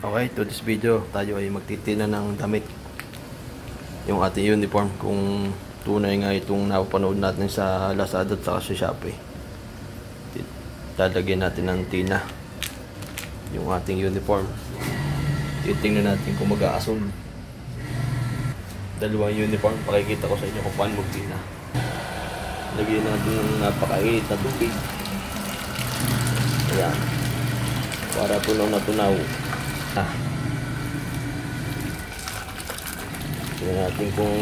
Okay, to this video, tayo ay magtitina ng damit. Yung ating uniform, kung tunay nga itong napapanood natin sa Lazada at sa Shopee. Lalagyan natin ng tina yung ating uniform. Titingnan natin kung mag-aasul. Dalawang uniform, pakikita ko sa inyo kung paano magtina. Lagyan natin ng napakainit na tubig. Ayan. Para tunaw na tunaw. Tingnan natin kung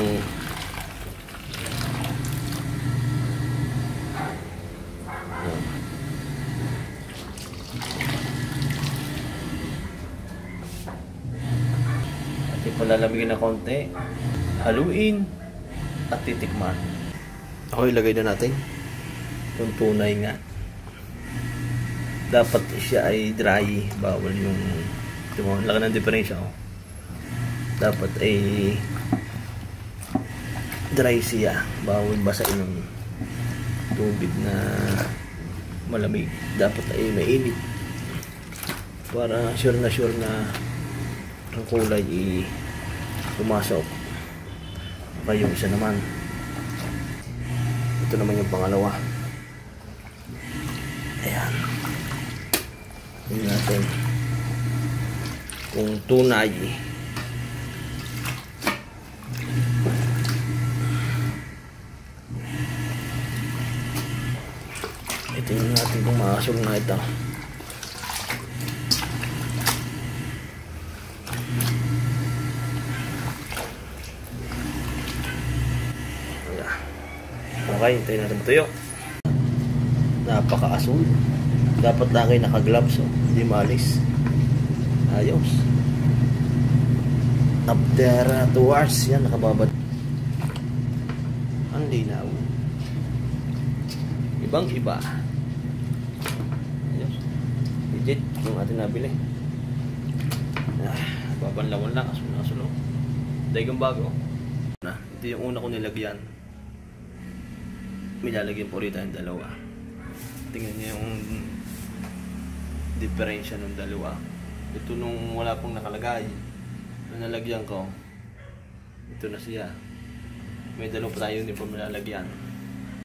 ating palalamigin na konti, haluin at titikman. Okay, ilagay na natin kung tunay nga. Dapat siya ay dry, bawal yung laki ng diferensya. Dapat ay dry siya, bawal basain ng tubig na malamig. Dapat ay mainit para sure na ang kulay ay pumasok. Okay, yung isa naman, ito naman yung pangalawa. Ayan, tingnan natin kung tunay. Tingnan natin kung makasol na ito. Okay, hintayin natin matuyo. Napaka-asul. Dapat na kayo naka-gloves, hindi maalis. Ayos. After 2 hours, yan, nakababad. Ang linaw. Ibang iba. Ayos. Legit yung ating nabili. Babanlawan lang, asul. Dahil bago. Ito yung una ko nilagyan. May lalagyan po rito yung dalawa. Tingnan niyo yung diferensya ng dalawa. Ito nung wala pong nakalagay, nung nalagyan ko, ito na siya. May dalawa pa tayo hindi po nilalagyan.